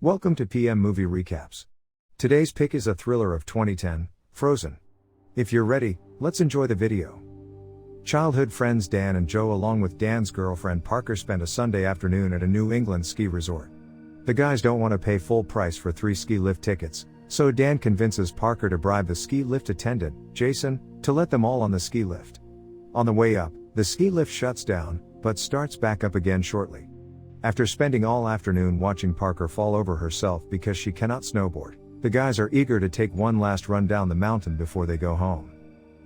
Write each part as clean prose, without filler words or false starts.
Welcome to PM Movie Recaps. Today's pick is a thriller of 2010, Frozen. If you're ready, let's enjoy the video. Childhood friends Dan and Joe along with Dan's girlfriend Parker spend a Sunday afternoon at a New England ski resort. The guys don't want to pay full price for 3 ski lift tickets, so Dan convinces Parker to bribe the ski lift attendant, Jason, to let them all on the ski lift. On the way up, the ski lift shuts down, but starts back up again shortly. After spending all afternoon watching Parker fall over herself because she cannot snowboard, the guys are eager to take one last run down the mountain before they go home.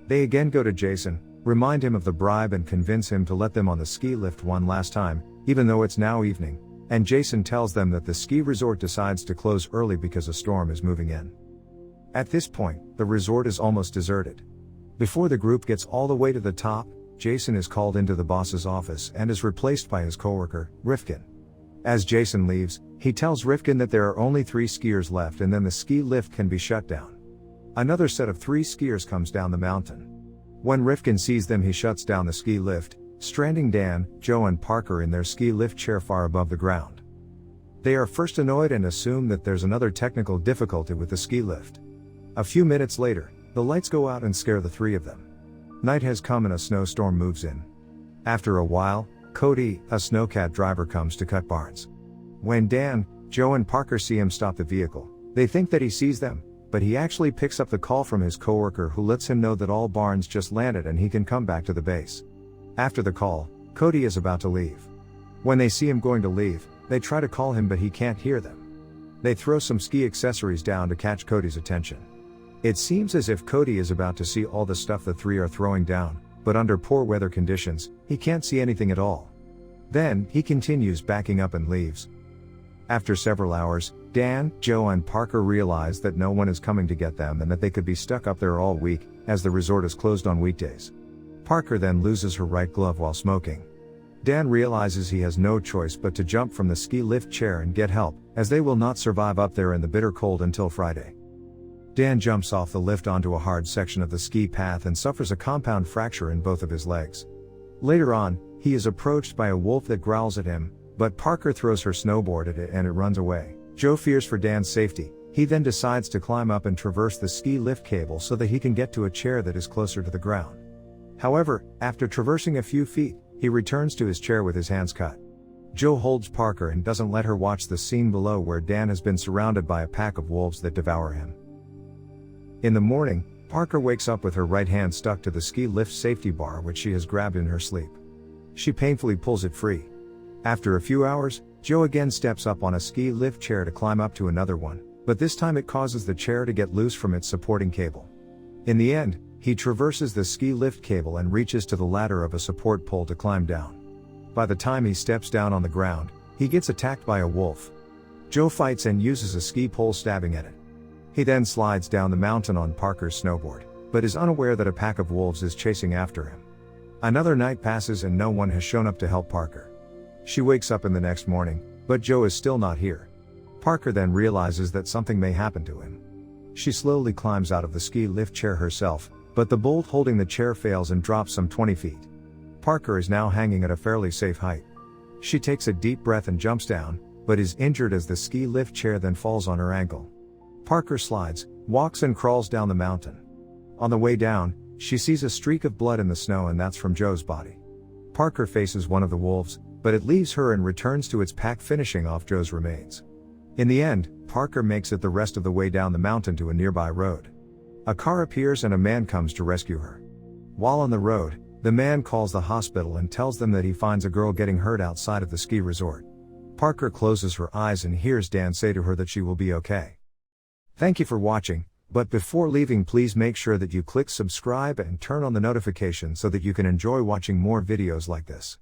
They again go to Jason, remind him of the bribe and convince him to let them on the ski lift one last time, even though it's now evening, and Jason tells them that the ski resort decides to close early because a storm is moving in. At this point, the resort is almost deserted. Before the group gets all the way to the top, Jason is called into the boss's office and is replaced by his coworker, Rifkin. As Jason leaves, he tells Rifkin that there are only 3 skiers left and then the ski lift can be shut down. Another set of 3 skiers comes down the mountain. When Rifkin sees them, he shuts down the ski lift, stranding Dan, Joe and Parker in their ski lift chair far above the ground. They are first annoyed and assume that there's another technical difficulty with the ski lift. A few minutes later, the lights go out and scare the 3 of them. Night has come and a snowstorm moves in. After a while, Cody, a snowcat driver, comes to cut Barnes. When Dan, Joe and Parker see him stop the vehicle, they think that he sees them, but he actually picks up the call from his coworker who lets him know that all Barnes just landed and he can come back to the base. After the call, Cody is about to leave. When they see him going to leave, they try to call him but he can't hear them. They throw some ski accessories down to catch Cody's attention. It seems as if Cody is about to see all the stuff the 3 are throwing down, but under poor weather conditions, he can't see anything at all. Then, he continues backing up and leaves. After several hours, Dan, Joe and Parker realize that no one is coming to get them and that they could be stuck up there all week, as the resort is closed on weekdays. Parker then loses her right glove while smoking. Dan realizes he has no choice but to jump from the ski lift chair and get help, as they will not survive up there in the bitter cold until Friday. Dan jumps off the lift onto a hard section of the ski path and suffers a compound fracture in both of his legs. Later on, he is approached by a wolf that growls at him, but Parker throws her snowboard at it and it runs away. Joe fears for Dan's safety. He then decides to climb up and traverse the ski lift cable so that he can get to a chair that is closer to the ground. However, after traversing a few feet, he returns to his chair with his hands cut. Joe holds Parker and doesn't let her watch the scene below where Dan has been surrounded by a pack of wolves that devour him. In the morning, Parker wakes up with her right hand stuck to the ski lift safety bar which she has grabbed in her sleep. She painfully pulls it free. After a few hours, Joe again steps up on a ski lift chair to climb up to another one, but this time it causes the chair to get loose from its supporting cable. In the end, he traverses the ski lift cable and reaches to the ladder of a support pole to climb down. By the time he steps down on the ground, he gets attacked by a wolf. Joe fights and uses a ski pole stabbing at it. He then slides down the mountain on Parker's snowboard, but is unaware that a pack of wolves is chasing after him. Another night passes and no one has shown up to help Parker. She wakes up in the next morning, but Joe is still not here. Parker then realizes that something may happen to him. She slowly climbs out of the ski lift chair herself, but the bolt holding the chair fails and drops some 20 feet. Parker is now hanging at a fairly safe height. She takes a deep breath and jumps down, but is injured as the ski lift chair then falls on her ankle. Parker slides, walks and crawls down the mountain. On the way down, she sees a streak of blood in the snow and that's from Joe's body. Parker faces one of the wolves, but it leaves her and returns to its pack, finishing off Joe's remains. In the end, Parker makes it the rest of the way down the mountain to a nearby road. A car appears and a man comes to rescue her. While on the road, the man calls the hospital and tells them that he finds a girl getting hurt outside of the ski resort. Parker closes her eyes and hears Dan say to her that she will be okay. Thank you for watching, but before leaving please make sure that you click subscribe and turn on the notification so that you can enjoy watching more videos like this.